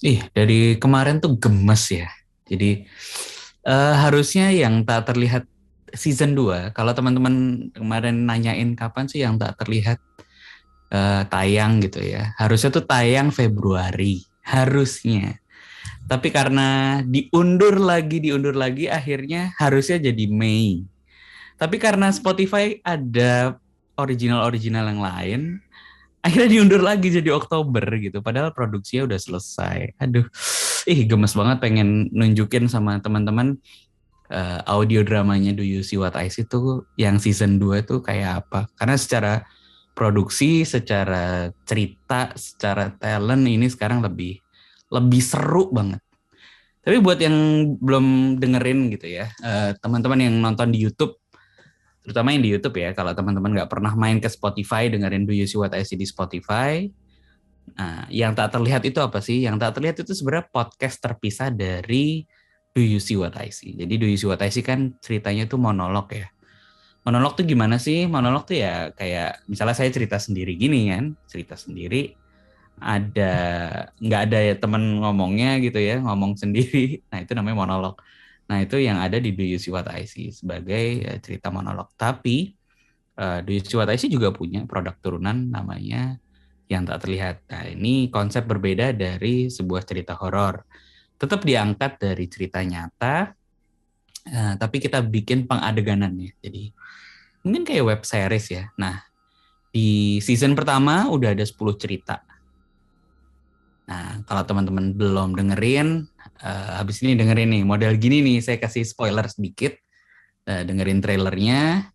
Dari kemarin tuh gemes ya. Jadi harusnya yang tak terlihat season 2. Kalau teman-teman kemarin nanyain kapan sih yang tak terlihat tayang gitu ya. Harusnya tuh tayang Februari. Harusnya. Tapi karena diundur lagi, akhirnya harusnya jadi Mei. Tapi karena Spotify ada original-original yang lain, akhirnya diundur lagi jadi Oktober gitu. Padahal produksinya udah selesai. Aduh, gemes banget pengen nunjukin sama teman-teman audio dramanya Do You See What I See tuh yang season 2 tuh kayak apa. Karena secara produksi, secara cerita, secara talent ini sekarang lebih lebih seru banget. Tapi buat yang belum dengerin gitu ya, teman-teman yang nonton di YouTube, terutama yang di YouTube ya, kalau teman-teman nggak pernah main ke Spotify, dengerin Do You See What I See di Spotify, nah, yang tak terlihat itu apa sih? Yang tak terlihat itu sebenarnya podcast terpisah dari Do You See What I See. Jadi Do You See What I See kan ceritanya itu monolog ya. Monolog tuh gimana sih? Monolog tuh ya kayak misalnya saya cerita sendiri gini kan, cerita sendiri, ada nggak ada ya temen ngomongnya gitu ya, ngomong sendiri. Nah itu namanya monolog. Nah itu yang ada di Do You See What I See sebagai cerita monolog. Tapi Do You See What I See juga punya produk turunan namanya Yang Tak Terlihat. Nah ini konsep berbeda dari sebuah cerita horor. Tetap diangkat dari cerita nyata, tapi kita bikin pengadeganannya. Jadi mungkin kayak web series ya. Nah di season pertama udah ada 10 cerita. Nah, kalau teman-teman belum dengerin, habis ini dengerin nih, model gini nih, saya kasih spoiler sedikit, dengerin trailernya,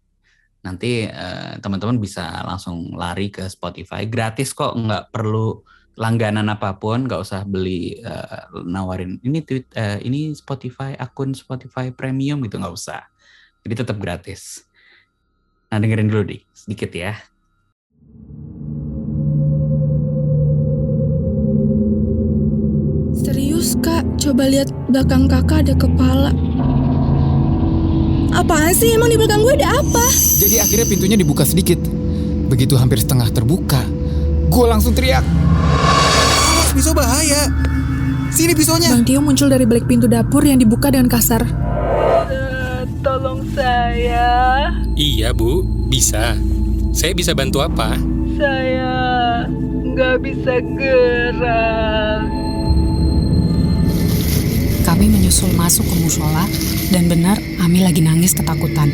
nanti teman-teman bisa langsung lari ke Spotify, gratis kok, nggak perlu langganan apapun, nggak usah beli nawarin ini Spotify, akun Spotify Premium gitu, nggak usah, jadi tetap gratis. Nah, dengerin dulu deh, sedikit ya. Serius kak, coba lihat belakang kakak ada kepala. Apaan sih, emang di belakang gue ada apa? Jadi akhirnya pintunya dibuka sedikit. Begitu hampir setengah terbuka, gue langsung teriak. Awas, pisau bahaya. Sini pisaunya. Bang Tio muncul dari balik pintu dapur yang dibuka dengan kasar. Tolong saya. Iya Bu, bisa. Saya bisa bantu apa? Saya nggak bisa gerak. Kami menyusul masuk ke musola dan benar Ami lagi nangis ketakutan.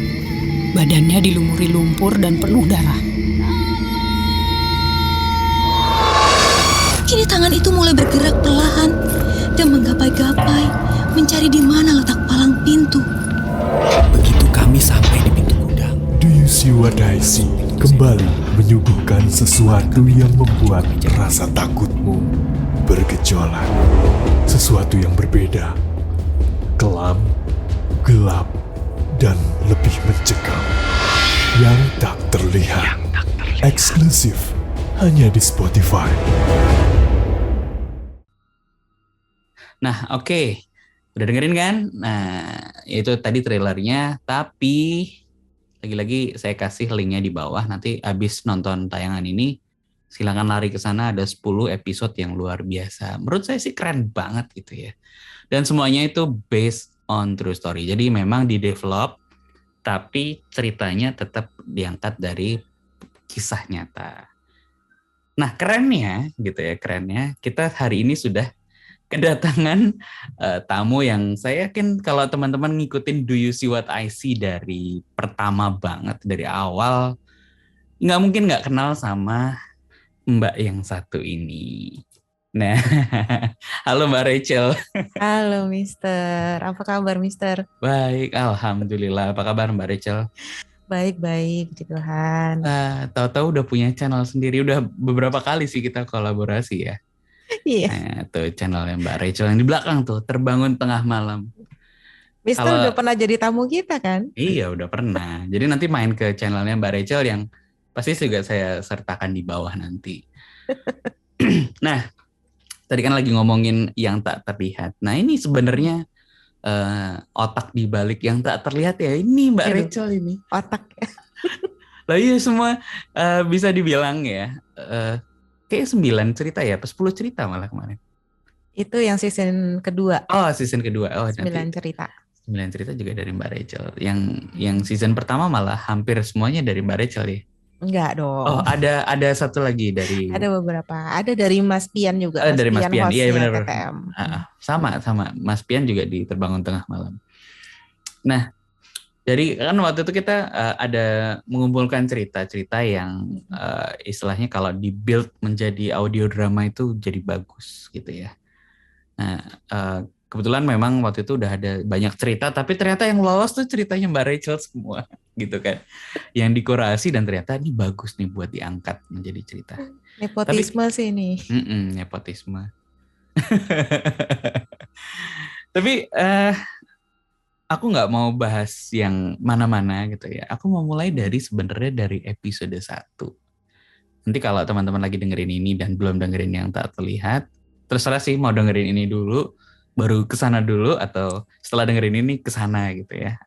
Badannya dilumuri lumpur dan penuh darah. Kini tangan itu mulai bergerak perlahan dan menggapai-gapai mencari di mana letak palang pintu. Begitu kami sampai di pintu gudang, Do You See What I See kembali menyuguhkan sesuatu yang membuat rasa takutmu bergejolak. Sesuatu yang berbeda, kelam, gelap, dan lebih mencekam. Yang tak terlihat. Eksklusif hanya di Spotify. Nah, oke. Udah dengerin kan? Nah, itu tadi trailernya. Tapi lagi-lagi saya kasih linknya di bawah. Nanti abis nonton tayangan ini, silakan lari ke sana. Ada 10 episode yang luar biasa. Menurut saya sih keren banget gitu ya. Dan semuanya itu based on true story. Jadi memang di-develop, tapi ceritanya tetap diangkat dari kisah nyata. Nah, kerennya gitu ya, kerennya kita hari ini sudah kedatangan tamu yang saya yakin kalau teman-teman ngikutin Do You See What I See dari pertama banget, dari awal, nggak mungkin nggak kenal sama Mbak yang satu ini. Nah, halo Mbak Rachel. Halo Mister, apa kabar Mister? Baik, alhamdulillah. Apa kabar Mbak Rachel? Baik-baik, puji Tuhan. Tahu-tahu udah punya channel sendiri, udah beberapa kali sih kita kolaborasi ya. Iya. Nah, tuh channelnya Mbak Rachel yang di belakang tuh, Terbangun Tengah Malam. Mister udah pernah jadi tamu kita kan? Iya, udah pernah. Jadi nanti main ke channelnya Mbak Rachel yang pasti juga saya sertakan di bawah nanti. Nah, tadi kan lagi ngomongin yang tak terlihat. Nah, ini sebenarnya otak di balik yang tak terlihat ya. Ini Mbak Rachel ini. Otak. Lah iya semua bisa dibilang ya. Kayak 9 cerita ya, 10 cerita malah kemarin. Itu yang season kedua, Oh, season kedua. Oh, 9 nanti cerita. 9 cerita juga dari Mbak Rachel. Yang season pertama malah hampir semuanya dari Mbak Rachel ya. Enggak Oh, dong. ada satu lagi dari Ada beberapa. Ada dari Mas Pian juga. Mas dari Mas Pian Pian. Iya hostnya benar. TTM. Sama Mas Pian juga di Terbangun Tengah Malam. Nah, jadi kan waktu itu kita ada mengumpulkan cerita-cerita yang istilahnya kalau di-build menjadi audio drama itu jadi bagus gitu ya. Nah, kebetulan memang waktu itu udah ada banyak cerita, tapi ternyata yang lolos tuh ceritanya Mbak Rachel semua gitu kan. Yang dikurasi dan ternyata ini bagus nih buat diangkat menjadi cerita. Nepotisme sih ini. Nepotisme. Tapi aku nggak mau bahas yang mana-mana gitu ya. Aku mau mulai dari sebenarnya dari episode 1. Nanti kalau teman-teman lagi dengerin ini dan belum dengerin yang tak terlihat, terserah sih mau dengerin ini dulu, baru kesana dulu, atau setelah dengerin ini kesana gitu ya.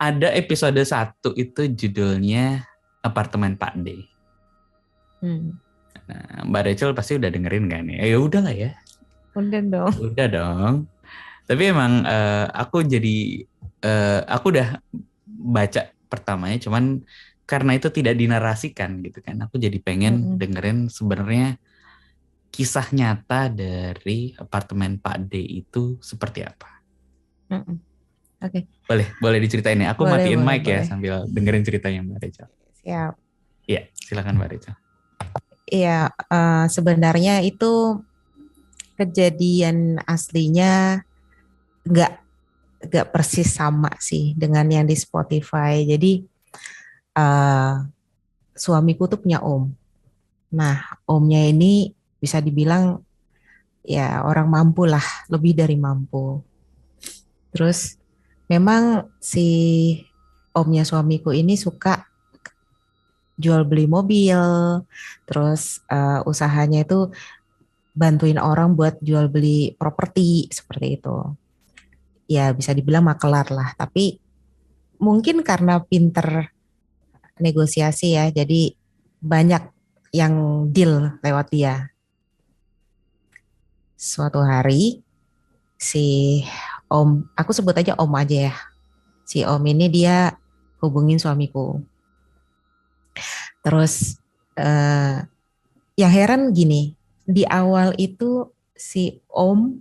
Ada episode 1 itu judulnya Apartemen Pak D. Nah, Mbak Rachel pasti udah dengerin kan ya? Ya udah lah ya. Udah dong. Udah dong. Tapi emang aku udah baca pertamanya, cuman karena itu tidak dinarasikan gitu kan, aku jadi pengen dengerin sebenarnya kisah nyata dari Apartemen Pak D itu seperti apa. Oke. Boleh diceritain ya. Aku matiin mic ya boleh. sambil dengerin ceritanya Mbak Rachel. Siap. Iya, silakan Mbak Rachel. Iya, sebenarnya itu kejadian aslinya nggak persis sama sih dengan yang di Spotify. Jadi suamiku tuh punya om. Nah, omnya ini bisa dibilang ya orang mampu lah, lebih dari mampu. Terus memang si omnya suamiku ini suka jual beli mobil, terus usahanya itu bantuin orang buat jual beli properti seperti itu. Ya bisa dibilang makelar lah, tapi mungkin karena pinter negosiasi ya, jadi banyak yang deal lewat dia. Suatu hari si om, aku sebut aja om aja ya, si om ini dia hubungin suamiku. Terus yang heran gini, di awal itu si om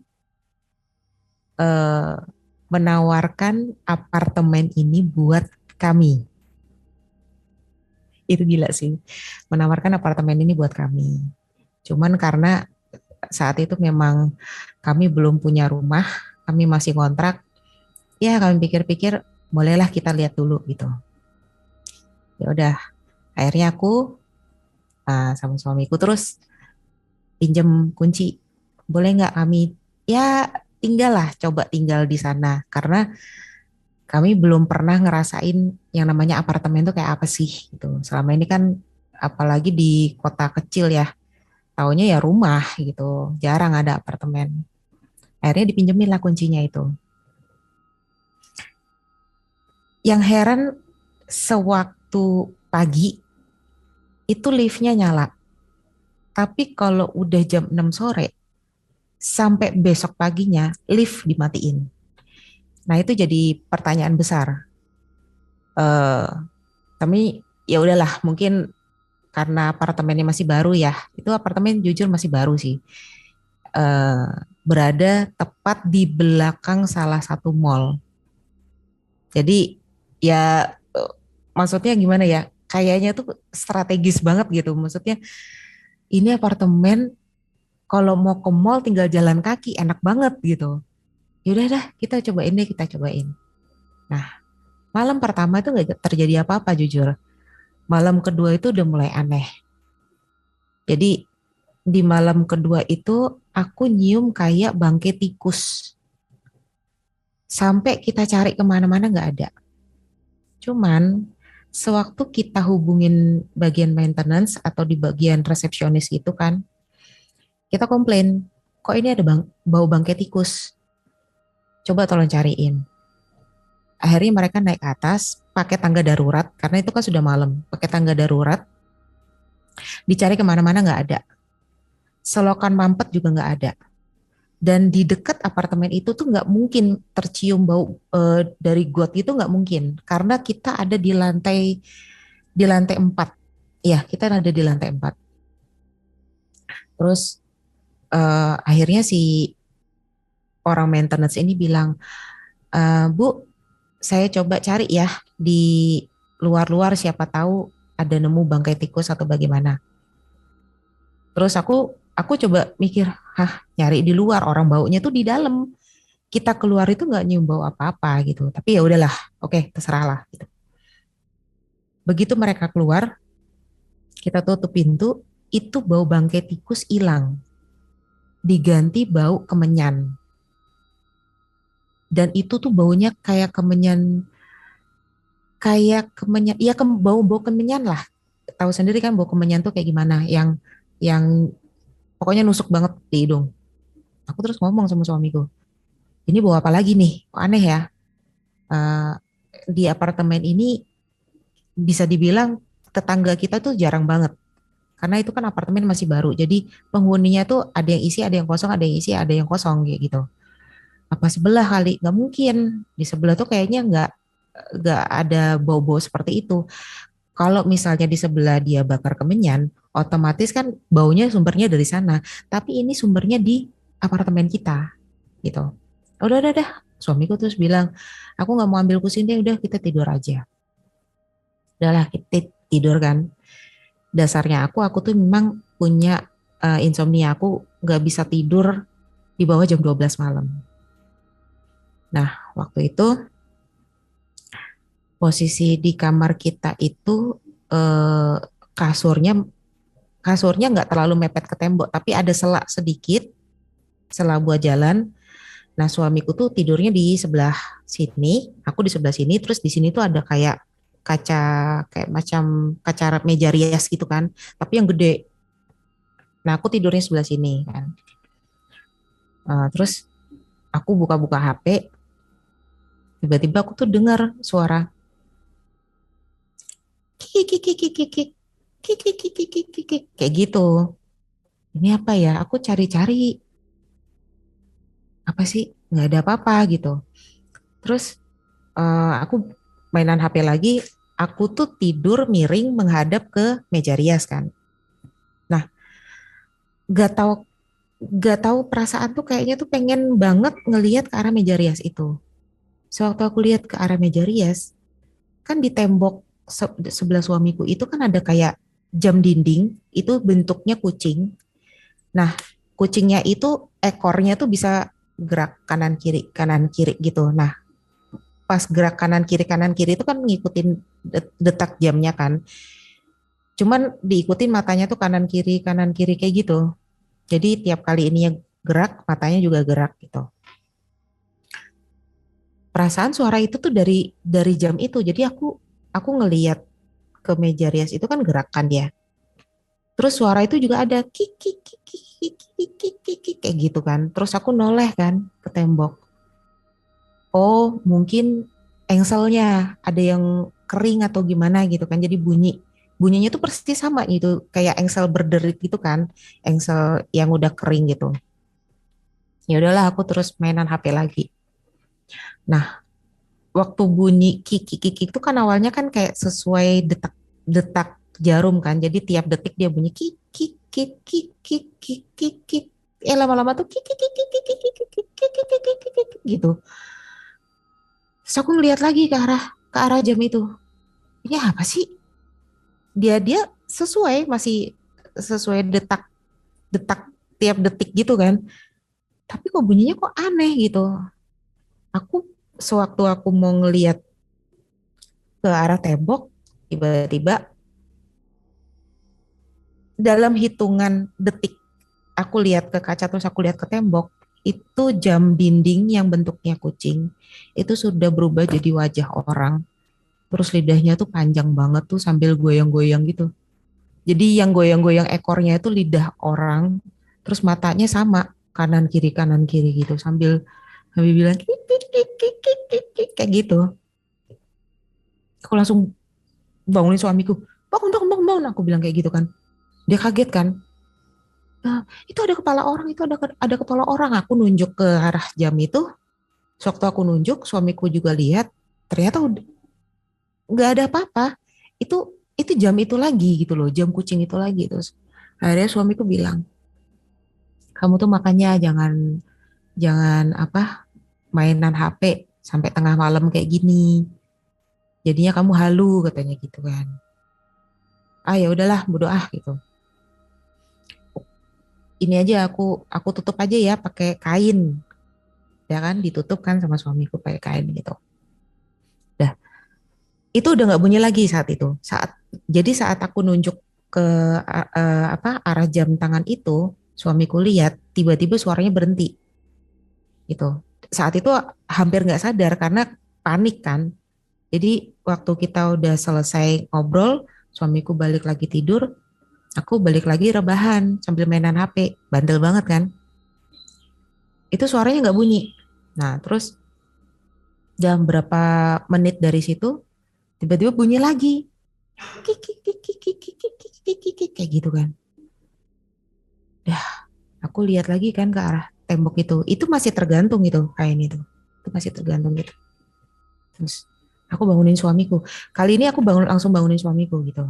menawarkan apartemen ini buat kami. Itu gila sih, menawarkan apartemen ini buat kami. Cuman karena saat itu memang kami belum punya rumah, kami masih kontrak, ya kami pikir-pikir bolehlah kita lihat dulu gitu. Ya udah, akhirnya aku sama suamiku terus pinjam kunci, boleh nggak kami ya coba tinggal di sana, karena kami belum pernah ngerasain yang namanya apartemen itu kayak apa sih gitu. Selama ini kan apalagi di kota kecil ya, taunya ya rumah gitu, jarang ada apartemen. Akhirnya dipinjemin lah kuncinya itu. Yang heran, sewaktu pagi itu liftnya nyala. Tapi kalau udah jam 6 sore sampai besok paginya lift dimatiin. Nah itu jadi pertanyaan besar. Tapi ya udahlah, mungkin karena apartemennya masih baru ya. Itu apartemen jujur masih baru sih. Berada tepat di belakang salah satu mall. Jadi ya maksudnya gimana ya? Kayaknya tuh strategis banget gitu. Maksudnya ini apartemen kalau mau ke mall tinggal jalan kaki, enak banget gitu. Yaudah dah, kita cobain. Nah, malam pertama itu nggak terjadi apa-apa jujur. Malam kedua itu udah mulai aneh. Jadi di malam kedua itu aku nyium kayak bangkai tikus. Sampai kita cari kemana-mana nggak ada. Cuman sewaktu kita hubungin bagian maintenance atau di bagian resepsionis itu kan, kita komplain, kok ini ada bau bangkai tikus. Coba tolong cariin. Akhirnya mereka naik ke atas pakai tangga darurat, karena itu kan sudah malam, pakai tangga darurat. Dicari kemana-mana nggak ada. Selokan mampet juga nggak ada. Dan di dekat apartemen itu tuh nggak mungkin tercium bau dari got itu, nggak mungkin, karena kita ada di lantai 4. Ya, kita ada di lantai 4. Terus akhirnya si orang maintenance ini bilang, Bu, saya coba cari ya di luar-luar, siapa tahu ada nemu bangkai tikus atau bagaimana. Terus aku coba mikir, nyari di luar, orang baunya tuh di dalam. Kita keluar itu nggak nyium bau apa-apa gitu. Tapi ya udahlah, oke, terserahlah gitu. Begitu mereka keluar, kita tutup pintu, itu bau bangkai tikus hilang. Diganti bau kemenyan. Dan itu tuh baunya kayak kemenyan, ya bau-bau kemenyan lah. Tahu sendiri kan bau kemenyan tuh kayak gimana, yang pokoknya nusuk banget di hidung. Aku terus ngomong sama suamiku, ini bau apa lagi nih? Kok aneh ya? Di apartemen ini bisa dibilang tetangga kita tuh jarang banget. Karena itu kan apartemen masih baru. Jadi penghuninya tuh ada yang isi, ada yang kosong, ada yang isi, ada yang kosong kayak gitu. Apa sebelah kali? Nggak mungkin. Di sebelah tuh kayaknya nggak ada bau-bau seperti itu. Kalau misalnya di sebelah dia bakar kemenyan, otomatis kan baunya sumbernya dari sana. Tapi ini sumbernya di apartemen kita, gitu. Udah. Suamiku terus bilang, aku nggak mau ambil kursi deh, udah kita tidur aja. Udahlah, kita tidur kan. Dasarnya aku tuh memang punya insomnia. Aku nggak bisa tidur di bawah jam 12 malam. Nah, waktu itu posisi di kamar kita itu kasurnya nggak terlalu mepet ke tembok, tapi ada selak sedikit, sela buat jalan. Nah, suamiku tuh tidurnya di sebelah sini, aku di sebelah sini, terus di sini tuh ada kayak kaca, kayak macam kaca meja rias gitu kan, tapi yang gede. Nah, aku tidurnya sebelah sini kan. Terus aku buka-buka HP, tiba-tiba aku tuh dengar suara kik kayak gitu. Ini apa ya? Aku cari-cari, apa sih, nggak ada apa-apa gitu. Terus aku mainan HP lagi, aku tuh tidur miring menghadap ke meja rias kan. Nah, nggak tahu perasaan tuh kayaknya tuh pengen banget ngelihat ke arah meja rias itu. Sewaktu aku lihat ke arah meja rias, kan di tembok sebelah suamiku itu kan ada kayak jam dinding, itu bentuknya kucing. Nah, kucingnya itu ekornya tuh bisa gerak kanan kiri gitu. Nah, pas gerak kanan kiri itu kan ngikutin detak jamnya kan. Cuman diikutin matanya tuh kanan kiri kayak gitu. Jadi tiap kali ininya gerak, matanya juga gerak gitu. Perasaan suara itu tuh dari jam itu. Jadi aku ngelihat ke meja rias itu kan gerakan dia. Terus suara itu juga ada kik kayak gitu kan. Terus aku noleh kan ke tembok. Oh, mungkin engselnya ada yang kering atau gimana gitu kan. Jadi bunyinya tuh persis sama gitu, kayak engsel berderit gitu kan. Engsel yang udah kering gitu. Ya udahlah, aku terus mainan HP lagi. Nah, waktu bunyi kik itu kan awalnya kan kayak sesuai detak jarum kan. Jadi tiap detik dia bunyi kik. Lama-lama tuh kik gitu. Terus aku ngeliat lagi ke arah jam itu. Ini apa sih? Dia masih sesuai detak tiap detik gitu kan. Tapi kok bunyinya kok aneh gitu. Sewaktu aku mau ngeliat ke arah tembok, tiba-tiba dalam hitungan detik aku lihat ke kaca terus aku lihat ke tembok, itu jam dinding yang bentuknya kucing itu sudah berubah jadi wajah orang. Terus lidahnya tuh panjang banget tuh sambil goyang-goyang gitu. Jadi yang goyang-goyang ekornya itu lidah orang, terus matanya sama kanan kiri gitu sambil bilang kayak gitu. Aku langsung bangunin suamiku, bangun, aku bilang kayak gitu kan. Dia kaget kan, Itu ada kepala orang, itu ada kepala orang. Aku nunjuk ke arah jam itu. Sewaktu aku nunjuk, suamiku juga lihat. Ternyata nggak ada apa-apa. Itu jam itu lagi gitu loh, jam kucing itu lagi. Terus akhirnya suamiku bilang, kamu tuh makanya jangan jangan apa mainan HP sampai tengah malam kayak gini. Jadinya kamu halu katanya gitu kan. Ya udahlah, bodo gitu. Ini aja aku tutup aja ya pakai kain. Ya kan ditutup kan sama suamiku pakai kain gitu. Dah. Itu udah nggak bunyi lagi saat itu. Saat aku nunjuk ke arah jam tangan itu, suamiku lihat tiba-tiba suaranya berhenti. Gitu. Saat itu hampir nggak sadar karena panik kan. Jadi waktu kita udah selesai ngobrol, suamiku balik lagi tidur, aku balik lagi rebahan sambil mainan HP, bandel banget kan. Itu suaranya nggak bunyi. Nah terus jam berapa menit dari situ, tiba-tiba bunyi lagi. Kayak gitu kan. Aku lihat lagi kan ke arah tembok itu masih tergantung gitu kain itu masih tergantung gitu. Terus aku bangunin suamiku. Kali ini aku langsung bangunin suamiku gitu.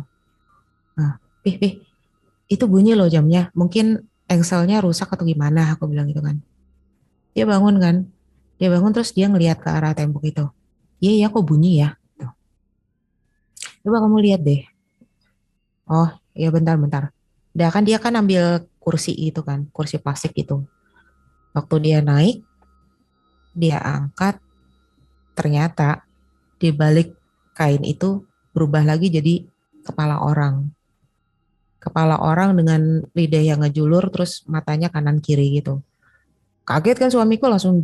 Nah, itu bunyi loh jamnya. Mungkin engselnya rusak atau gimana? Aku bilang gitu kan. Dia bangun kan. Dia bangun terus dia ngelihat ke arah tembok itu. Iya kok bunyi ya. Tuh. Coba kamu lihat deh. Oh iya bentar. Udah kan dia kan ambil kursi itu kan, kursi plastik itu. Waktu dia naik, dia angkat, ternyata di balik kain itu berubah lagi jadi kepala orang. Kepala orang dengan lidah yang ngejulur, terus matanya kanan kiri gitu. Kaget kan suamiku langsung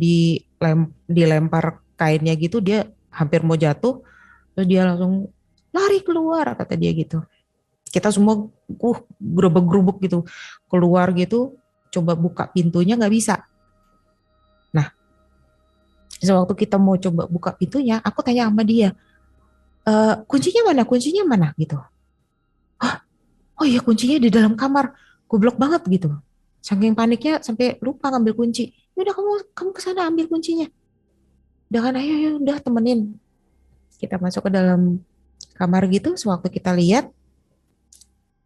dilempar kainnya gitu, dia hampir mau jatuh, terus dia langsung lari keluar kata dia gitu. Kita semua gerubuk-gerubuk gitu keluar gitu, coba buka pintunya nggak bisa. Nah, sewaktu kita mau coba buka pintunya, aku tanya sama dia, kuncinya mana gitu. Oh iya kuncinya di dalam kamar, goblok banget gitu. Saking paniknya sampai lupa ngambil kunci. Udah kamu kesana ambil kuncinya. Udah kan ayo udah temenin. Kita masuk ke dalam kamar gitu, sewaktu kita lihat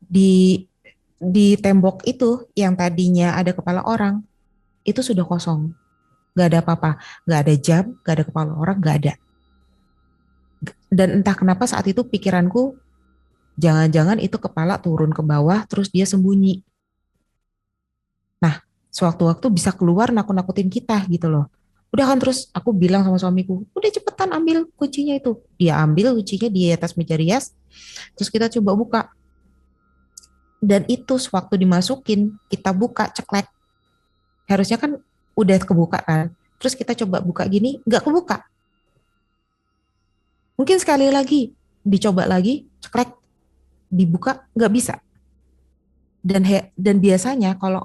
di tembok itu yang tadinya ada kepala orang itu sudah kosong, nggak ada apa-apa, nggak ada jam, nggak ada kepala orang, nggak ada. Dan entah kenapa saat itu pikiranku jangan-jangan itu kepala turun ke bawah terus dia sembunyi. Nah sewaktu-waktu bisa keluar nakut-nakutin kita gitu loh. Udah kan terus aku bilang sama suamiku, udah cepetan ambil kuncinya itu. Dia ambil kuncinya di atas meja rias, terus kita coba buka. Dan itu sewaktu dimasukin, kita buka ceklek. Harusnya kan udah kebuka kan. Terus kita coba buka gini, nggak kebuka. Mungkin sekali lagi, dicoba lagi, ceklek, dibuka, nggak bisa. Dan biasanya kalau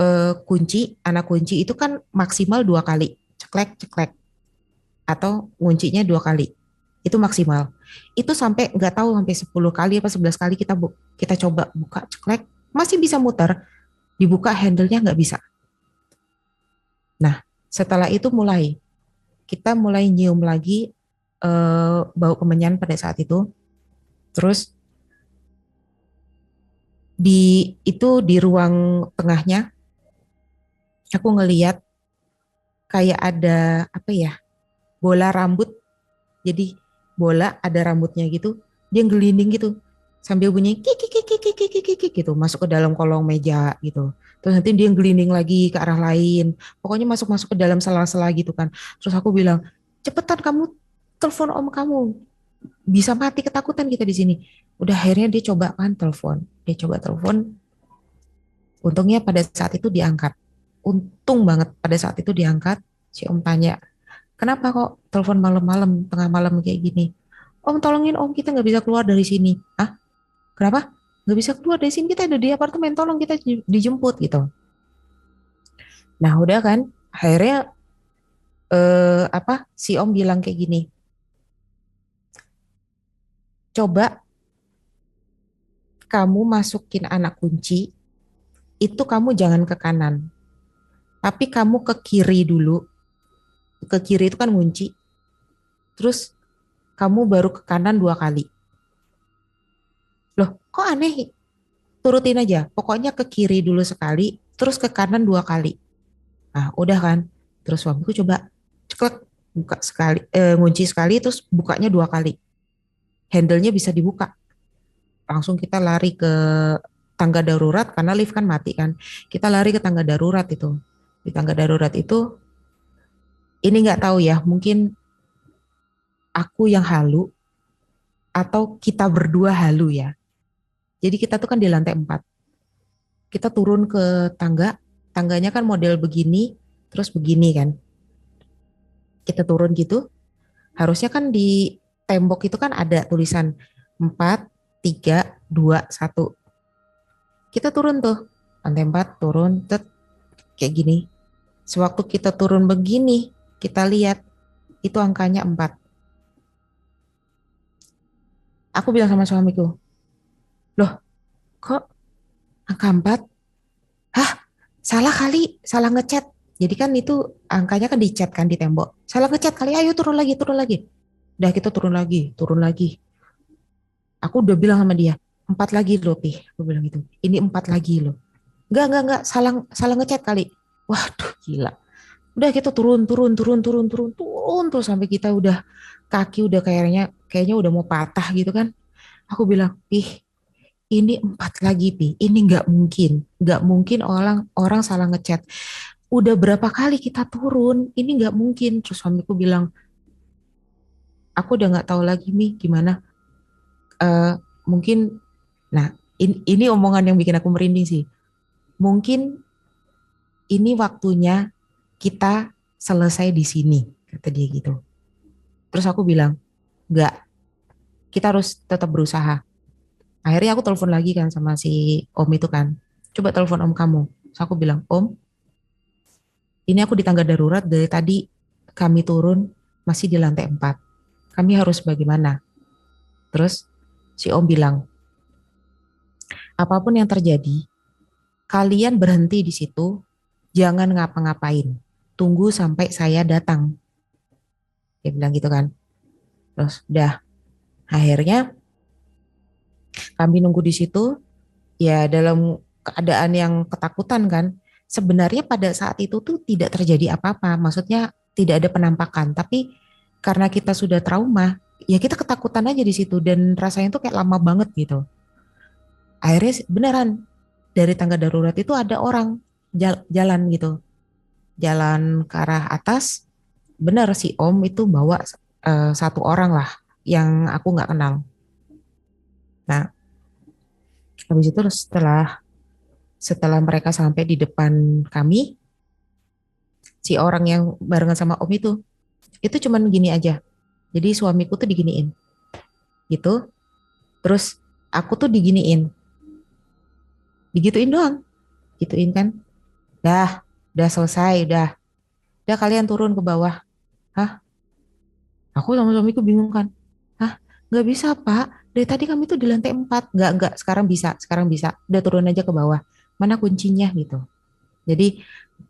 anak kunci itu kan maksimal 2 kali. Ceklek. Atau kuncinya 2 kali. Itu maksimal. Itu sampai nggak tahu sampai 10 kali apa 11 kali kita coba buka ceklek, masih bisa muter, dibuka handle-nya nggak bisa. Nah, setelah itu kita mulai nyium lagi bau kemenyan pada saat itu. Terus di ruang tengahnya aku ngeliat kayak ada bola rambut. Jadi bola ada rambutnya gitu, dia gelinding gitu sambil bunyi kik gitu masuk ke dalam kolong meja gitu. Terus nanti dia gelinding lagi ke arah lain, pokoknya masuk ke dalam sela-sela gitu kan. Terus aku bilang, cepetan kamu telepon om kamu, bisa mati ketakutan kita di sini. Udah akhirnya dia coba telepon, untungnya pada saat itu diangkat. Untung banget pada saat itu diangkat. Si om tanya, kenapa kok telepon malam-malam, tengah malam kayak gini? Om tolongin om, kita nggak bisa keluar dari sini. Hah? Kenapa? Nggak bisa keluar dari sini, kita ada di apartemen, tolong kita dijemput gitu. Nah udah kan, akhirnya si om bilang kayak gini, coba kamu masukin anak kunci itu kamu jangan ke kanan, tapi kamu ke kiri dulu. Ke kiri itu kan ngunci. Terus kamu baru ke kanan 2 kali. Loh, kok aneh? Turutin aja. Pokoknya ke kiri dulu sekali, terus ke kanan 2 kali. Nah, udah kan. Terus suamiku coba ceklek, buka sekali, ngunci sekali, terus bukanya 2 kali. Handle-nya bisa dibuka. Langsung kita lari ke tangga darurat karena lift kan mati kan. Kita lari ke tangga darurat itu. Di tangga darurat itu, ini nggak tahu ya, mungkin aku yang halu atau kita berdua halu ya. Jadi kita tuh kan di lantai 4. Kita turun ke tangga, tangganya kan model begini, terus begini kan. Kita turun gitu, harusnya kan di tembok itu kan ada tulisan 4, 3, 2, 1. Kita turun tuh, lantai 4 turun, kayak gini. Sewaktu kita turun begini, kita lihat itu angkanya 4. Aku bilang sama suamiku, loh kok angka 4? Hah, salah kali, salah ngecat. Jadi kan itu angkanya kan dicat kan di tembok. Salah ngecat kali, ayo turun lagi, turun lagi. Udah kita turun lagi, turun lagi. Aku udah bilang sama dia, 4 lagi loh Pi. Aku bilang gitu, ini 4 lagi loh. Enggak, salah ngecat kali. Waduh gila. Udah kita turun terus sampai kita udah kaki udah kayaknya udah mau patah gitu kan. Aku bilang, Ih, ini 4 lagi Pi. Ini nggak mungkin orang salah ngecat. Udah berapa kali kita turun, ini nggak mungkin. Terus suamiku bilang, aku udah nggak tahu lagi Mi gimana. Mungkin, nah ini omongan yang bikin aku merinding sih. Mungkin ini waktunya kita selesai di sini, kata dia gitu. Terus aku bilang, enggak, kita harus tetap berusaha. Akhirnya aku telepon lagi kan sama si Om itu kan. Coba telepon Om kamu. Terus aku bilang, Om, ini aku di tangga darurat dari tadi kami turun masih di lantai 4. Kami harus bagaimana? Terus si Om bilang, apapun yang terjadi, kalian berhenti di situ, jangan ngapa-ngapain. Tunggu sampai saya datang. Dia bilang gitu kan. Terus udah. Akhirnya kami nunggu di situ. Ya dalam keadaan yang ketakutan kan. Sebenarnya pada saat itu tuh tidak terjadi apa-apa. Maksudnya tidak ada penampakan. Tapi karena kita sudah trauma, ya kita ketakutan aja di situ. Dan rasanya tuh kayak lama banget gitu. Akhirnya beneran. Dari tangga darurat itu ada orang jalan gitu. Jalan ke arah atas, benar si Om itu bawa 1 orang lah yang aku nggak kenal. Nah, habis itu setelah mereka sampai di depan kami, si orang yang barengan sama Om itu cuman gini aja. Jadi suamiku tuh diginiin, gitu. Terus aku tuh digituin doang, gituin kan. Udah selesai, udah kalian turun ke bawah. Hah? Aku sama suamiku bingung kan. Hah? Nggak bisa Pak, dari tadi kami tuh di lantai 4. Nggak, sekarang bisa. Udah turun aja ke bawah. Mana kuncinya gitu. Jadi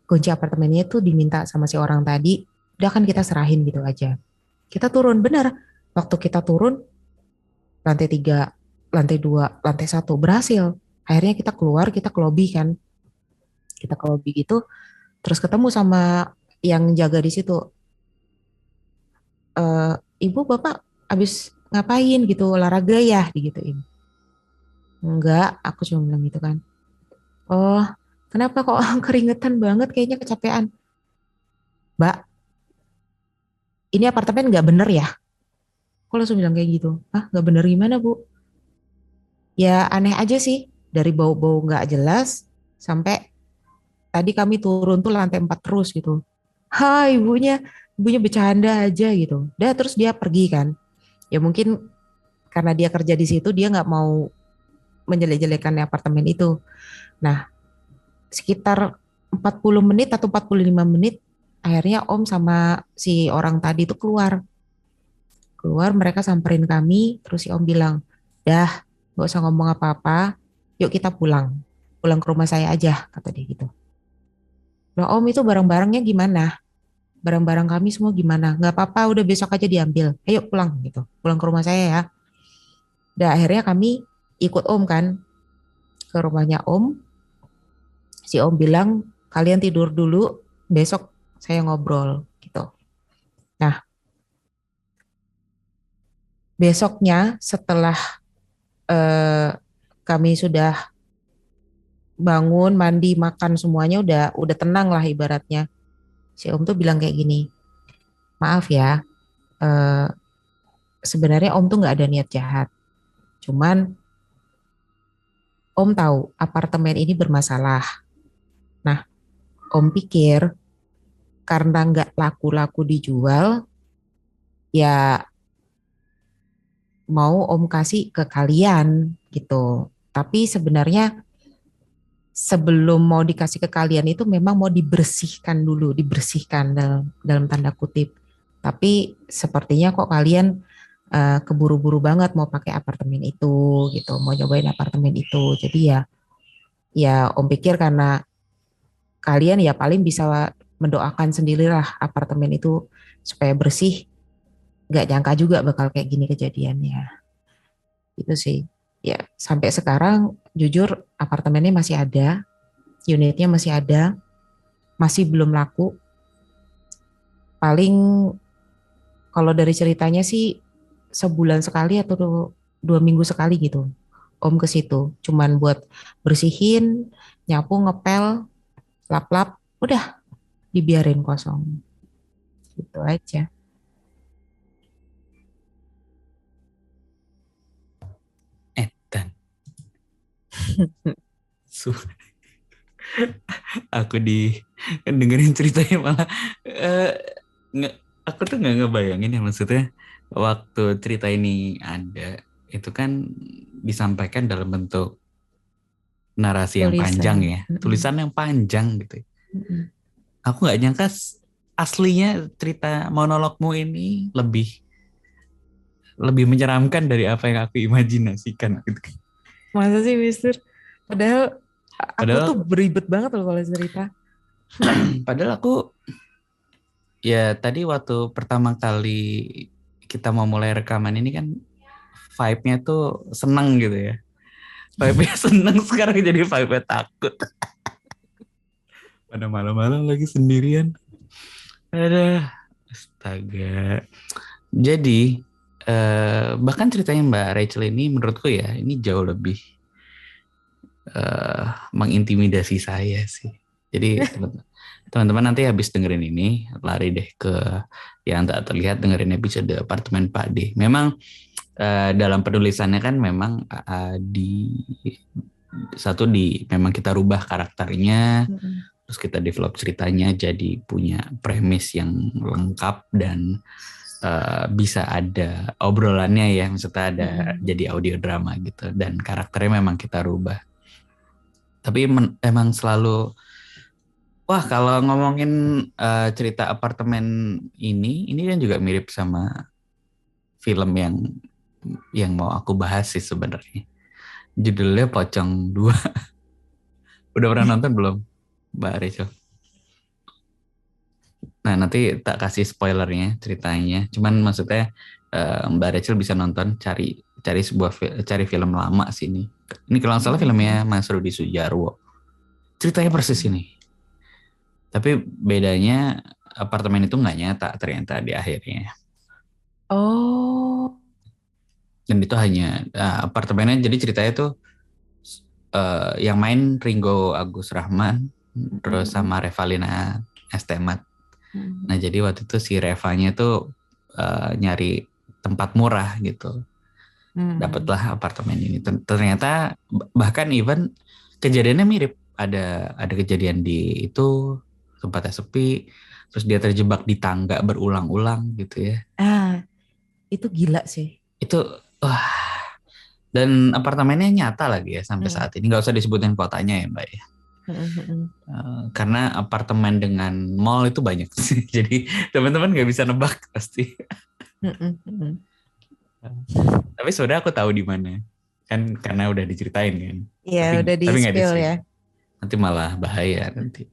kunci apartemennya tuh diminta sama si orang tadi, udah kan kita serahin gitu aja. Kita turun, benar. Waktu kita turun, lantai 3, lantai 2, lantai 1, berhasil. Akhirnya kita keluar, kita ke lobby kan. Kita ke lobby gitu, terus ketemu sama yang jaga di situ. Ibu bapak abis ngapain gitu, olahraga ya, digituin. Enggak, aku cuma bilang gitu kan. Oh, kenapa kok keringetan banget, kayaknya kecapean. Mbak, ini apartemen nggak bener ya? Aku langsung bilang kayak gitu. Ah, nggak bener gimana Bu? Ya aneh aja sih, dari bau-bau nggak jelas sampai tadi kami turun tuh lantai 4 terus gitu. Hai, ibunya bercanda aja gitu. Udah terus dia pergi kan. Ya mungkin karena dia kerja di situ, dia nggak mau menjelek-jelekan apartemen itu. Nah, sekitar 40 menit atau 45 menit akhirnya Om sama si orang tadi itu keluar. Mereka samperin kami, terus si Om bilang, dah gak usah ngomong apa-apa, yuk kita pulang pulang ke rumah saya aja, kata dia gitu. Nah, Om itu barang-barangnya gimana? Barang-barang kami semua gimana? Nggak apa-apa, udah besok aja diambil. Ayo pulang gitu, pulang ke rumah saya ya. Dan akhirnya kami ikut Om kan ke rumahnya Om. Si Om bilang kalian tidur dulu, besok saya ngobrol gitu. Nah, besoknya setelah kami sudah bangun, mandi, makan semuanya udah tenang lah ibaratnya. Si Om tuh bilang kayak gini, maaf ya, sebenarnya Om tuh nggak ada niat jahat. Cuman Om tahu apartemen ini bermasalah. Nah, Om pikir karena nggak laku-laku dijual, ya mau Om kasih ke kalian gitu. Tapi sebenarnya sebelum mau dikasih ke kalian itu memang mau dibersihkan dulu, dibersihkan dalam tanda kutip. Tapi sepertinya kok kalian keburu-buru banget mau pakai apartemen itu gitu, mau nyobain apartemen itu. Jadi ya Om pikir karena kalian ya paling bisa mendoakan sendirilah apartemen itu supaya bersih. Nggak nyangka juga bakal kayak gini kejadiannya. Itu sih. Ya, sampai sekarang jujur apartemennya masih ada, unitnya masih ada, masih belum laku. Paling kalau dari ceritanya sih sebulan sekali atau 2 minggu sekali gitu. Om ke situ, cuman buat bersihin, nyapu, ngepel, lap-lap, udah dibiarin kosong. Gitu aja. Aku dengerin ceritanya malah aku tuh nggak ngebayangin ya, maksudnya waktu cerita ini ada itu kan disampaikan dalam bentuk narasi yang panjang ya, tulisan yang panjang gitu. Aku nggak nyangka aslinya cerita monologmu ini lebih menyeramkan dari apa yang aku imajinasikan gitu. Masa sih Mister? Padahal aku tuh beribet banget loh kalau cerita. Padahal aku ya tadi waktu pertama kali kita mau mulai rekaman ini kan vibe-nya tuh seneng gitu ya. Vibe-nya seneng, sekarang jadi vibe-nya takut. Pada malam-malam lagi sendirian. Aduh, astaga. Jadi bahkan ceritanya Mbak Rachel ini menurutku ya ini jauh lebih mengintimidasi saya sih. Jadi teman-teman nanti habis dengerin ini lari deh ke yang tak terlihat, dengerin episode apartemen Pak D. Memang dalam penulisannya kan memang memang kita rubah karakternya, terus kita develop ceritanya jadi punya premis yang lengkap dan bisa ada obrolannya ya, maksudnya ada jadi audio drama gitu, dan karakternya memang kita rubah. Tapi emang selalu kalau ngomongin cerita apartemen ini kan juga mirip sama film yang mau aku bahas sih sebenarnya. Judulnya Pocong 2. Udah pernah nonton belum, Mbak Rachel? Nah, nanti tak kasih spoilernya ceritanya. Cuman maksudnya Mbak Rachel bisa nonton, cari film lama sih ini. Ini kalau nggak salah filmnya Mas Rudi Sudjarwo. Ceritanya persis ini. Tapi bedanya apartemen itu nggak nyata ternyata di akhirnya. Oh. Dan itu hanya apartemennya, jadi ceritanya tuh yang main Ringo Agus Rahman, terus sama Revalina S. Temat. Nah jadi waktu itu si Revanya tuh nyari tempat murah gitu. Dapatlah apartemen ini. Ternyata bahkan even kejadiannya mirip. Ada kejadian di itu tempatnya sepi, terus dia terjebak di tangga berulang-ulang gitu ya. Itu gila sih. Itu dan apartemennya nyata lagi ya sampai saat ini. Nggak usah disebutin kotanya ya Mbak ya. Karena apartemen dengan mall itu banyak sih. Jadi teman-teman nggak bisa nebak pasti. Tapi sudah aku tahu di mana kan, karena udah diceritain kan. Iya, udah di spill ya. Nanti malah bahaya nanti.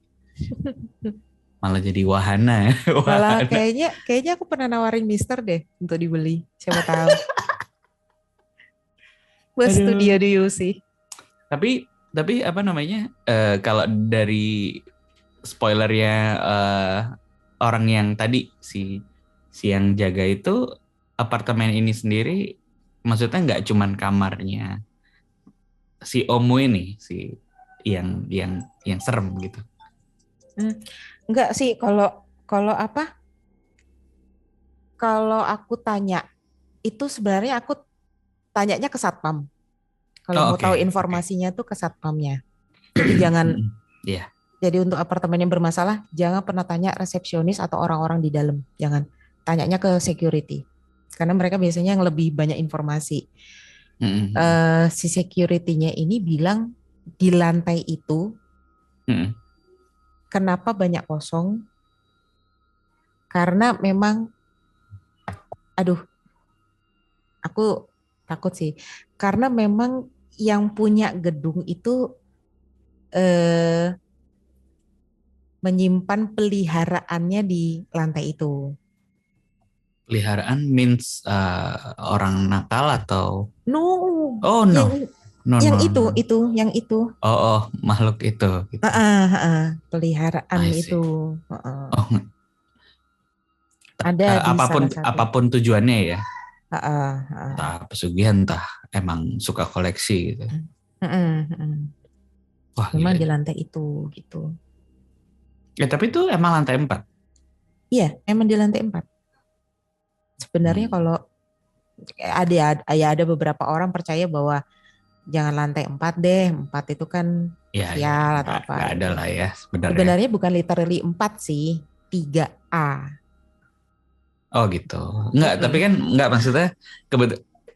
Malah jadi wahana. Malah kayaknya aku pernah nawarin Mister deh untuk dibeli. Siapa tahu. Buat studio di UC. Tapi apa namanya? Kalau dari spoilernya orang yang tadi si yang jaga itu, apartemen ini sendiri maksudnya nggak cuman kamarnya si Omu ini, si yang serem gitu. Enggak sih, kalau apa? Kalau aku tanya, itu sebenarnya aku tanyanya ke satpam. Kalau mau tahu informasinya tuh ke satpamnya. Jadi jangan. Iya. Jadi untuk apartemen yang bermasalah, jangan pernah tanya resepsionis atau orang-orang di dalam. Jangan. Tanyanya ke security. Karena mereka biasanya yang lebih banyak informasi. Si security-nya ini bilang di lantai itu. Kenapa banyak kosong? Karena memang, aku takut sih. Karena memang yang punya gedung itu menyimpan peliharaannya di lantai itu. Peliharaan means orang nakal atau? No. Oh no. Yang itu. Oh, makhluk itu. Gitu. Peliharaan itu. Ada apapun tujuannya ya. Entah pesugihan, entah emang suka koleksi gitu. Wah, memang di lantai itu gitu. Ya tapi itu emang lantai 4? Iya, emang di lantai 4. Sebenarnya kalau ada beberapa orang percaya bahwa jangan lantai 4 deh, 4 itu kan sial atau apa. Gak ada lah ya sebenarnya. Sebenarnya bukan literally 4 sih, 3A. Oh gitu. Enggak, tapi kan enggak maksudnya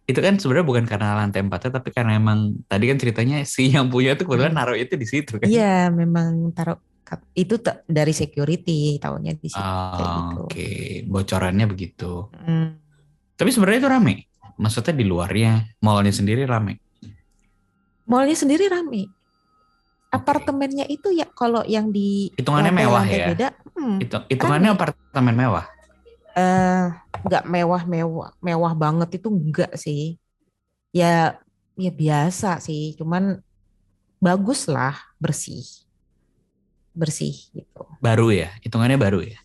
itu kan sebenarnya bukan karena lantai 4-nya, tapi karena emang tadi kan ceritanya si yang punya itu kebetulan naruh itu di situ kan. Iya, memang taruh itu dari security, tahunya di situ. Gitu. Oke, bocorannya begitu. Tapi sebenarnya itu rame. Maksudnya di luarnya, mallnya sendiri rame. Mallnya sendiri rame. Apartemennya itu ya kalau yang di hitungannya mewah ya. Beda, hitungannya apartemen mewah. Enggak mewah banget itu enggak sih. Ya biasa sih, cuman bagus lah, bersih gitu. Baru ya, hitungannya baru ya.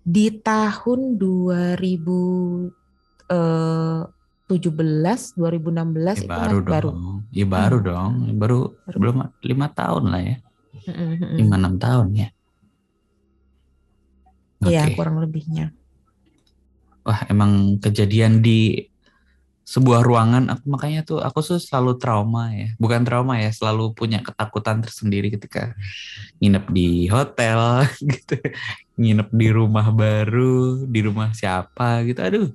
Di tahun 2017, 2016 itu baru dong. Ya baru dong, baru belum 5 tahun lah ya. 5-6 tahun ya. Iya, kurang lebihnya. Wah, emang kejadian di sebuah ruangan, makanya tuh aku selalu trauma ya. Bukan trauma ya, selalu punya ketakutan tersendiri ketika nginep di hotel gitu. Nginep di rumah baru, di rumah siapa gitu. Aduh.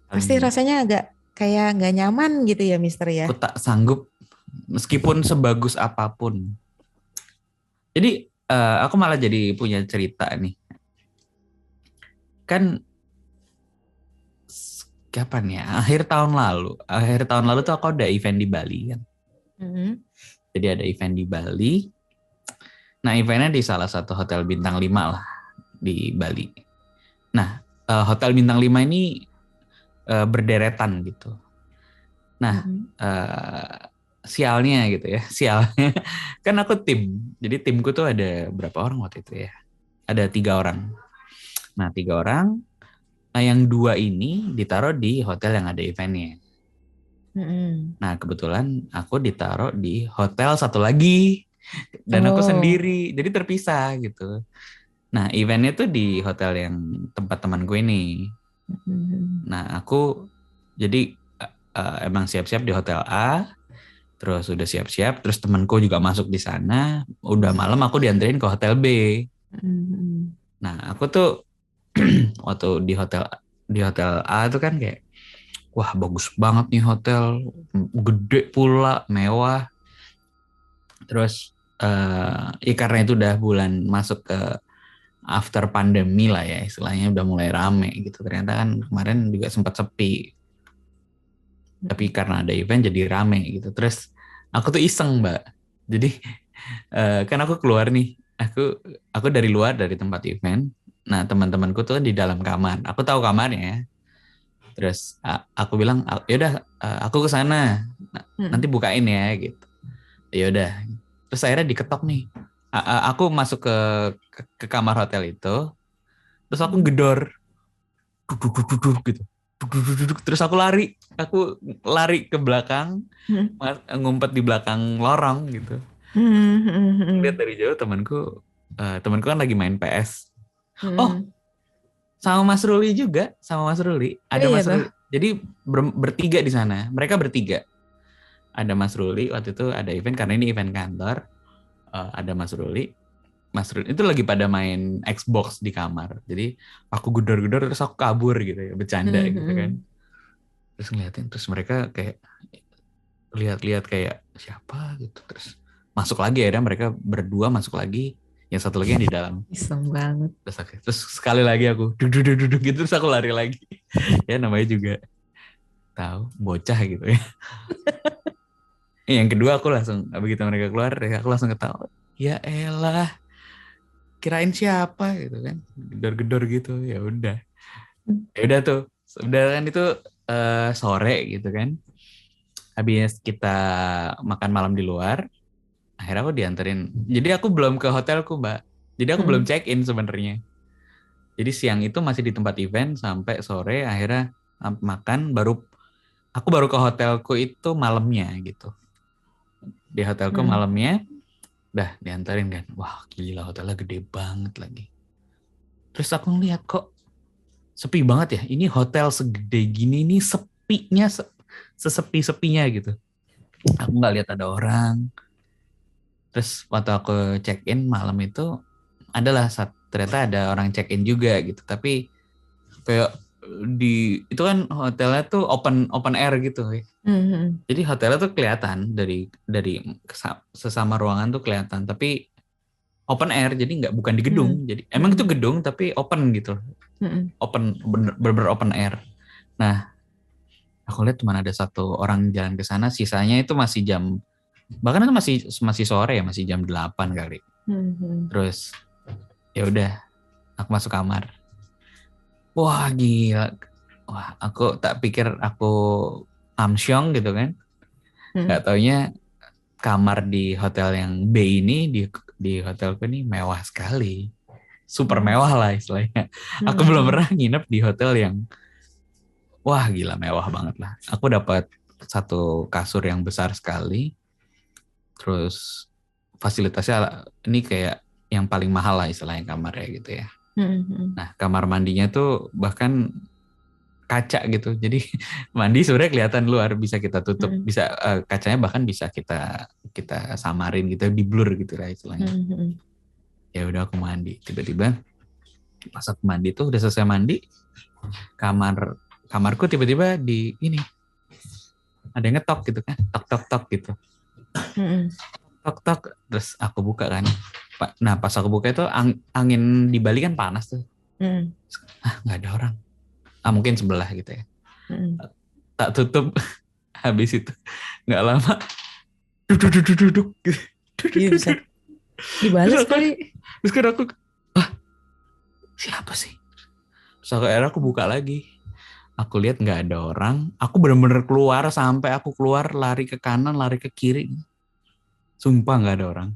Pasti rasanya agak kayak nggak nyaman gitu ya, Mister ya. Aku tak sanggup meskipun sebagus apapun. Jadi aku malah jadi punya cerita nih. Kan kapan ya? Akhir tahun lalu tuh aku ada event di Bali kan. Jadi ada event di Bali. Nah, eventnya di salah satu hotel bintang 5 lah di Bali. Nah, hotel bintang 5 ini berderetan gitu. Nah, sialnya gitu ya. Sialnya kan aku tim. Jadi timku tuh ada berapa orang waktu itu ya? Ada 3 orang. Nah, 3 orang. Nah, yang 2 ini ditaruh di hotel yang ada eventnya. Nah, kebetulan aku ditaruh di hotel satu lagi. Dan aku sendiri. Jadi terpisah gitu. Nah, eventnya tuh di hotel yang tempat temanku ini. Nah, aku jadi emang siap-siap di hotel A. Terus udah siap-siap. Terus temanku juga masuk di sana. Udah malam aku dianterin ke hotel B. Nah, aku tuh waktu di hotel A itu kan kayak wah bagus banget nih hotel, gede pula, mewah. Terus karena itu udah bulan masuk ke after pandemi lah ya, istilahnya udah mulai rame gitu. Ternyata kan kemarin juga sempat sepi, tapi karena ada event jadi rame gitu. Terus aku tuh iseng Mbak Jadi kan aku keluar nih, aku dari luar dari tempat event. Nah teman-temanku tuh di dalam kamar. Aku tahu kamarnya. Terus aku bilang, yaudah aku ke sana, nanti bukain ya gitu. Yaudah. Terus akhirnya diketok nih. Aku masuk ke kamar hotel itu. Terus aku gedor, duduk gitu. Terus aku lari ke belakang, ngumpet di belakang lorong gitu. Lihat dari jauh temanku kan lagi main PS. Oh, sama Mas Ruli juga, ada Mas Ruli. Jadi bertiga di sana, mereka bertiga. Ada Mas Ruli waktu itu ada event karena ini event kantor. Ada Mas Ruli itu lagi pada main Xbox di kamar. Jadi aku gedor-gedor terus aku kabur gitu ya, bercanda gitu kan. Terus ngeliatin, terus mereka kayak lihat-lihat kayak siapa gitu. Terus masuk lagi, akhirnya mereka berdua masuk lagi, yang satu lagi yang di dalam. Iseng banget. Terus sekali lagi aku duduk gitu, terus aku lari lagi. Ya namanya juga tahu bocah gitu ya. Yang kedua aku langsung, begitu mereka keluar, aku langsung ketawa. Ya elah, kirain siapa gitu kan, gedor-gedor gitu. Ya udah tuh, udah kan itu sore gitu kan. Habis kita makan malam di luar, akhirnya aku dianterin. Jadi aku belum ke hotelku, Mbak. Jadi aku belum check in sebenarnya. Jadi siang itu masih di tempat event sampai sore, akhirnya makan, aku baru ke hotelku itu malamnya gitu. Di hotelku malamnya udah diantarin kan. Wah gila, hotelnya gede banget lagi. Terus aku ngeliat kok sepi banget ya. Ini hotel segede gini nih, sepinya sesepi-sepinya gitu. Aku nggak lihat ada orang. Terus waktu aku check in malam itu ternyata ada orang check in juga gitu. Tapi kayak itu kan hotelnya tuh open air gitu. Jadi hotelnya tuh kelihatan dari sesama ruangan tuh kelihatan, tapi open air, jadi bukan di gedung. Jadi emang itu gedung tapi open gitu. Open, bener open air. Nah, aku lihat cuma ada satu orang jalan ke sana, sisanya itu masih bahkan itu masih sore ya, masih jam 8 kali. Terus ya udah, aku masuk kamar. Wah gila, aku tak pikir aku amsyong gitu kan. Gak taunya kamar di hotel yang B ini, di hotelku ini mewah sekali, super mewah lah istilahnya. Aku belum pernah nginep di hotel yang wah gila mewah banget lah. Aku dapat satu kasur yang besar sekali, terus fasilitasnya ini kayak yang paling mahal lah istilahnya kamarnya gitu ya. Nah kamar mandinya tuh bahkan kaca gitu, jadi mandi sebenarnya kelihatan luar, bisa kita tutup, bisa kacanya bahkan bisa kita samarin gitu, di blur gitu lah istilahnya. Ya udah aku mandi, tiba-tiba pas aku mandi tuh udah selesai mandi, kamarku tiba-tiba di ini ada yang ngetok gitu kan, tok gitu. Tok, terus aku buka kan. Nah pas aku buka itu angin di Bali kan panas tuh. Nggak ada orang. Mungkin sebelah gitu ya. Tak tutup. Habis itu nggak lama duduk gitu. Bisa dibalas kali. Terus kan aku siapa sih? Terus akhirnya aku buka lagi. Aku lihat nggak ada orang. Aku benar-benar keluar, sampai aku keluar lari ke kanan, lari ke kiri. Sumpah nggak ada orang.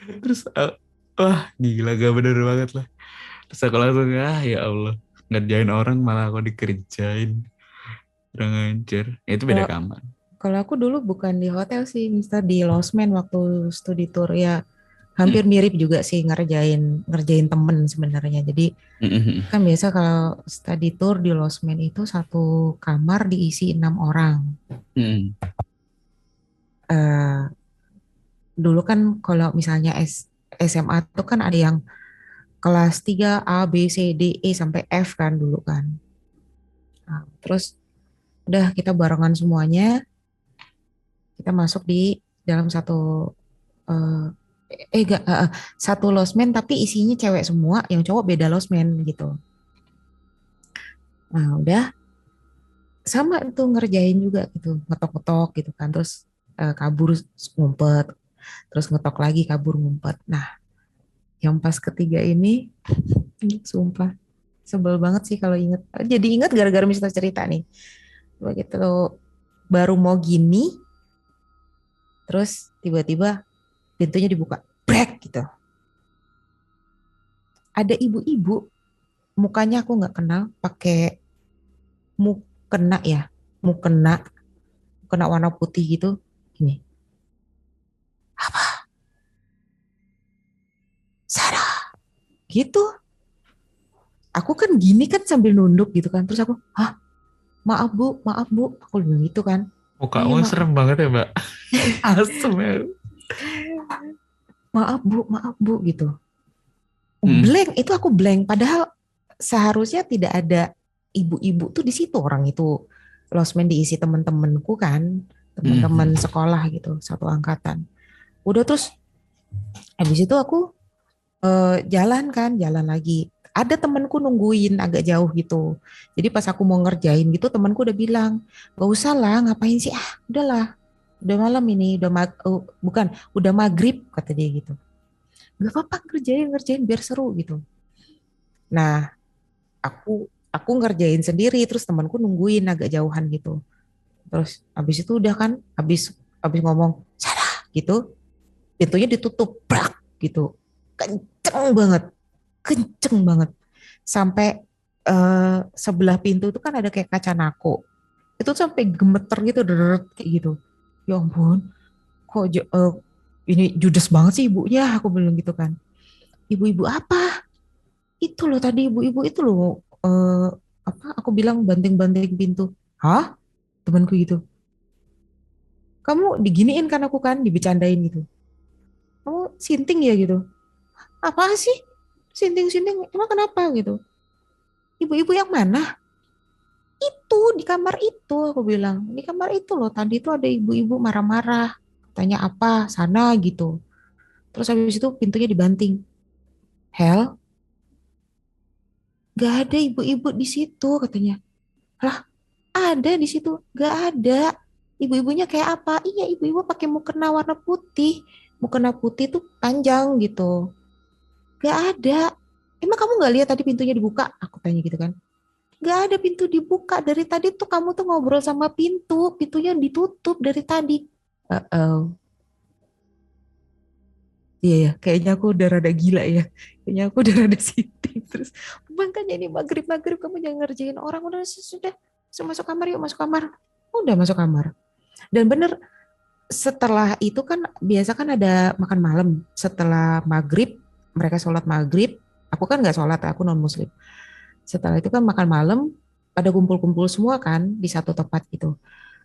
Terus wah gila, gak bener banget lah. Terus aku langsung ya Allah, ngerjain orang malah aku dikerjain. Kurang ajar. Itu beda kamar. Kalau aku dulu bukan di hotel sih, Mister, di losmen waktu studi tour ya. Hampir mirip juga sih, ngerjain temen sebenarnya. Jadi kan biasa kalau study tour di losmen itu satu kamar diisi 6 orang. Dulu kan kalau misalnya SMA itu kan ada yang kelas 3 A, B, C, D, E sampai F kan dulu kan. Nah, terus udah kita barengan semuanya, kita masuk di dalam satu satu losmen tapi isinya cewek semua, yang cowok beda losmen gitu. Nah udah, sama tuh ngerjain juga gitu, ngetok-ngetok gitu kan, terus kabur ngumpet, terus ngetok lagi kabur ngumpet. Nah, yang pas ketiga ini, sumpah sebel banget sih kalau inget. Jadi inget gara-gara Mister cerita nih. Begitu baru mau gini, terus tiba-tiba pintunya dibuka, brek gitu. Ada ibu-ibu, mukanya aku nggak kenal, pakai mukena ya, mukena warna putih gitu, gini. Apa? Sarah, gitu. Aku kan gini kan sambil nunduk gitu kan, terus aku, hah? Maaf bu, aku bilang gitu kan. Mukamu serem banget ya mbak. Asem ya. Maaf bu gitu. Blank, itu aku blank. Padahal seharusnya tidak ada ibu-ibu tuh di situ. Orang itu losmen diisi teman-temanku kan, teman-teman sekolah gitu, satu angkatan. Udah terus, habis itu aku jalan lagi. Ada temanku nungguin agak jauh gitu. Jadi pas aku mau ngerjain gitu, temanku udah bilang, gak usah lah, ngapain sih? Udahlah, udah malam ini, udah maghrib kata dia gitu. Gak apa-apa, ngerjain biar seru gitu. Nah, aku ngerjain sendiri, terus temanku nungguin agak jauhan gitu. Terus habis itu udah kan, habis ngomong salah gitu, pintunya ditutup, brak gitu, kenceng banget, sampai sebelah pintu itu kan ada kayak kaca nako, itu sampai gemeter gitu, deret kayak gitu. Ya ampun, kok ini judes banget sih ibunya, aku bilang gitu kan. Ibu-ibu apa? Itu loh tadi ibu-ibu itu loh, apa? Aku bilang banting-banting pintu. Hah? Temanku gitu. Kamu diginiin kan aku kan, dibecandain gitu. Kamu sinting ya gitu. Apa sih? Sinting-sinting, emang kenapa gitu? Ibu-ibu yang mana? Itu di kamar itu, aku bilang. Di kamar itu loh, tadi itu ada ibu-ibu marah-marah. Tanya apa, sana gitu. Terus habis itu pintunya dibanting. Hel, gak ada ibu-ibu di situ katanya. Lah, ada di situ? Gak ada. Ibu-ibunya kayak apa? Iya, ibu-ibu pakai mukena warna putih. Mukena putih tuh panjang gitu. Gak ada. Emang kamu gak lihat tadi pintunya dibuka? Aku tanya gitu kan. Gak ada pintu dibuka. Dari tadi tuh kamu tuh ngobrol sama pintu. Pintunya ditutup dari tadi. Iya ya, kayaknya aku udah rada gila ya. Kayaknya aku udah rada sinting. Terus, makanya ini maghrib kamu jangan ngerjain orang. Udah, sudah. Masuk kamar yuk, masuk kamar. Udah masuk kamar. Dan bener, setelah itu kan biasa kan ada makan malam. Setelah maghrib, mereka sholat maghrib. Aku kan gak sholat, aku non muslim. Setelah itu kan makan malam, pada kumpul-kumpul semua kan di satu tempat gitu.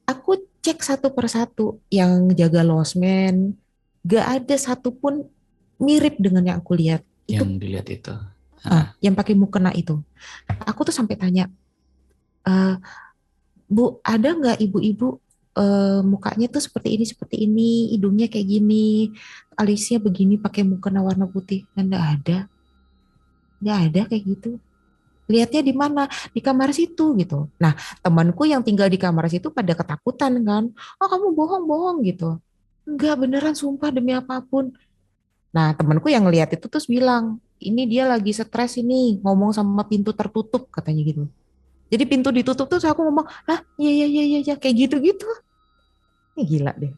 Aku cek satu persatu yang jaga losmen, gak ada satupun mirip dengan yang aku lihat. Yang dilihat itu. Yang pakai mukena itu. Aku tuh sampai tanya, Bu, ada nggak ibu-ibu mukanya tuh seperti ini, hidungnya kayak gini, alisnya begini, pakai mukena warna putih? Nggak ada kayak gitu. Lihatnya di mana? Di kamar situ gitu. Nah, temanku yang tinggal di kamar situ pada ketakutan kan. Oh, kamu bohong gitu. Enggak, beneran sumpah demi apapun. Nah, temanku yang ngeliat itu terus bilang, ini dia lagi stres ini, ngomong sama pintu tertutup katanya gitu. Jadi pintu ditutup terus aku ngomong, iya, kayak gitu-gitu. Ini gila deh.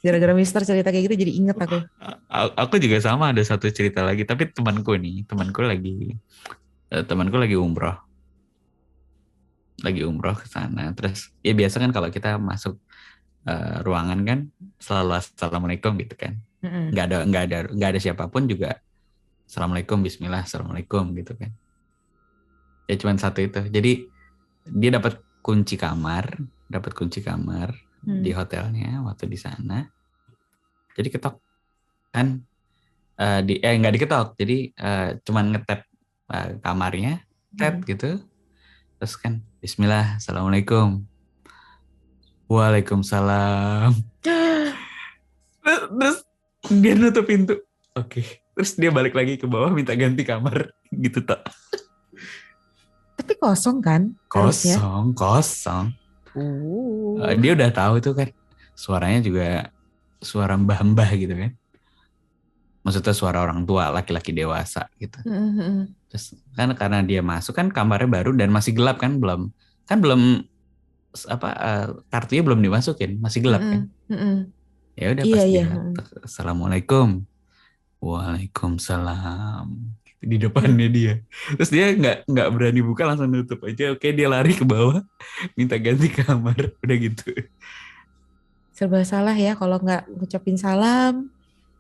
Gara-gara Mister cerita kayak gitu jadi inget aku. Aku juga sama, ada satu cerita lagi, tapi temanku lagi umroh. Ke sana. Terus ya biasa kan kalau kita masuk ruangan kan selalu assalamualaikum gitu kan. Nggak ada siapapun juga assalamualaikum, bismillah, assalamualaikum gitu kan. Ya cuman satu itu. Jadi dia dapat kunci kamar di hotelnya waktu di sana. Jadi ketok kan, nggak diketok. Jadi cuman ngetap kamarnya, tap gitu. Terus kan bismillah, assalamualaikum. Waalaikumsalam. Terus dia nutup pintu. Oke. Terus dia balik lagi ke bawah minta ganti kamar gitu tak. Tapi kosong kan? Harusnya. Kosong. Dia udah tahu tuh kan. Suaranya juga suara mbah-mbah gitu kan. Maksudnya suara orang tua, laki-laki dewasa gitu. Terus kan karena dia masuk kan kamarnya baru dan masih gelap kan, belum kartunya belum dimasukin, masih gelap kan. Ya udah pas dia Assalamualaikum. Waalaikumsalam. Di depannya dia. Terus dia nggak berani buka, langsung nutup aja. Oke, dia lari ke bawah minta ganti kamar. Udah gitu. Serba salah ya kalau nggak ngucapin salam.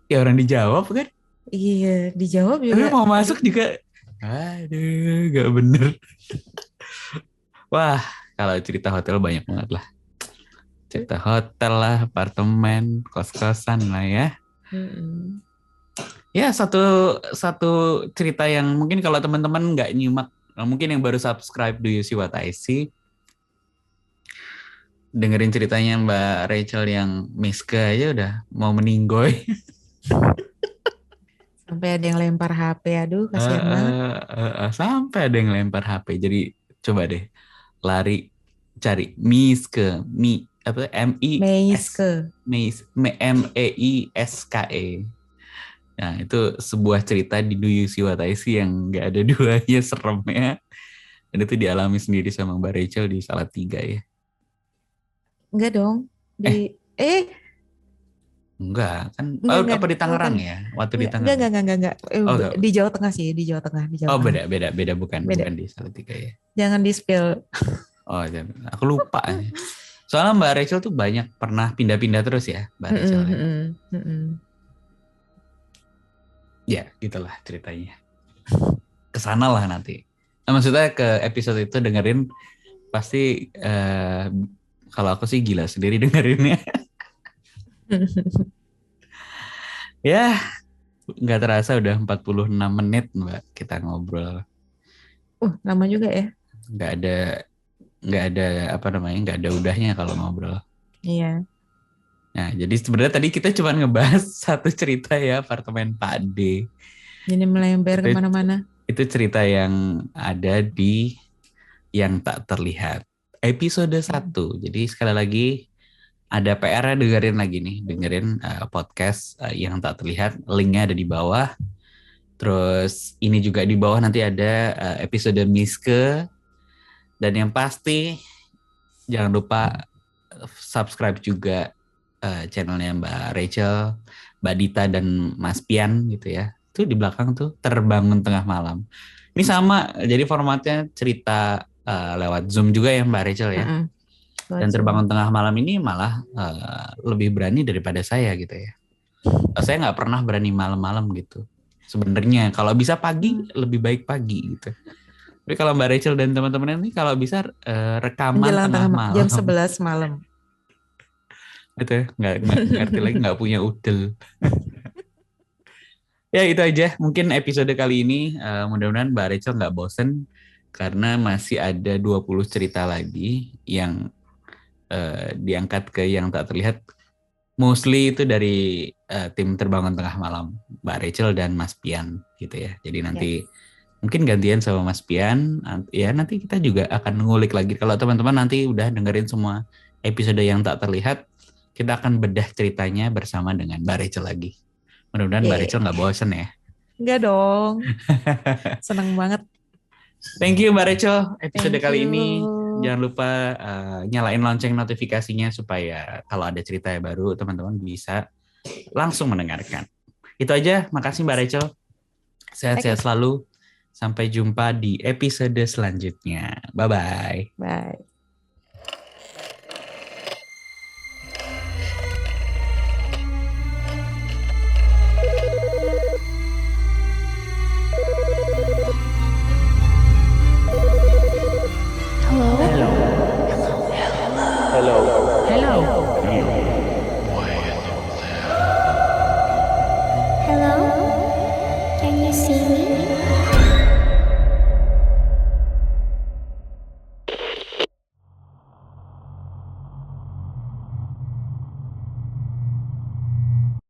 Ya orang dijawab kan? Iya, dijawab juga. Tapi mau masuk juga. Aduh, nggak bener. Wah, kalau cerita hotel banyak banget lah. Cerita hotel lah, apartemen, kos-kosan lah ya. Ya, satu cerita yang mungkin kalau teman-teman nggak nyimak, mungkin yang baru subscribe Do You See What I See, dengerin ceritanya Mbak Rachel yang Miska aja udah mau meninggoy. Sampai ada yang lempar HP, aduh kasihan banget. Sampai ada yang lempar HP. Jadi coba deh lari cari Miska, MEISKE. Nah itu sebuah cerita di Do You See What I See yang nggak ada duanya, seremnya. Dan itu dialami sendiri sama Mbak Rachel di Salatiga ya. Enggak dong. Enggak kan? Apa di Tangerang ya? Waktu di Tangerang? Enggak. Di Jawa Tengah sih, di Jawa Tengah. Beda bukan di Salatiga ya. Jangan di-spill. Oh, aku lupa. Soalnya Mbak Rachel tuh banyak pernah pindah-pindah terus ya, Mbak Rachel. Ya, gitulah ceritanya. Kesana lah nanti. Nah, maksudnya ke episode itu dengerin pasti kalau aku sih gila sendiri dengerinnya. Ya, nggak terasa udah 46 menit Mbak kita ngobrol. Lama juga ya. Nggak ada udahnya kalau ngobrol. Iya. Nah, jadi sebenarnya tadi kita cuma ngebahas satu cerita ya, apartemen Pak D. Jadi melebar kemana-mana. Itu cerita yang ada di Yang Tak Terlihat. Episode 1. Jadi sekali lagi ada PR-nya dengerin podcast Yang Tak Terlihat. Linknya ada di bawah. Terus ini juga di bawah nanti ada episode Miske. Dan yang pasti jangan lupa subscribe juga channelnya Mbak Rachel, Mbak Dita dan Mas Pian gitu ya. Itu di belakang tuh Terbangun Tengah Malam. Ini sama, jadi formatnya cerita lewat Zoom juga ya Mbak Rachel ya. Dan Terbangun Tengah Malam ini malah lebih berani daripada saya gitu ya. Saya nggak pernah berani malam-malam gitu. Sebenarnya kalau bisa pagi lebih baik pagi gitu. Tapi kalau Mbak Rachel dan teman-teman ini kalau bisa rekaman tengah malam. Jam 11 malam. Itu nggak ngerti lagi, nggak punya udel. Ya itu aja mungkin episode kali ini. Mudah-mudahan Mbak Rachel nggak bosen karena masih ada 20 cerita lagi yang diangkat ke Yang Tak Terlihat. Mostly itu dari tim Terbangun Tengah Malam, Mbak Rachel dan Mas Pian gitu ya. Jadi nanti mungkin gantian sama Mas Pian. Ya nanti kita juga akan ngulik lagi. Kalau teman-teman nanti udah dengerin semua episode Yang Tak Terlihat, kita akan bedah ceritanya bersama dengan Mbak Rachel lagi. Mudah-mudahan Mbak Rachel nggak bosen ya. Enggak dong. Seneng banget. Thank you Mbak Rachel. Episode kali ini jangan lupa nyalain lonceng notifikasinya supaya kalau ada cerita yang baru teman-teman bisa langsung mendengarkan. Itu aja. Makasih Mbak Rachel. Sehat-sehat selalu. Sampai jumpa di episode selanjutnya. Bye-bye. Bye. Hello? Can you see me?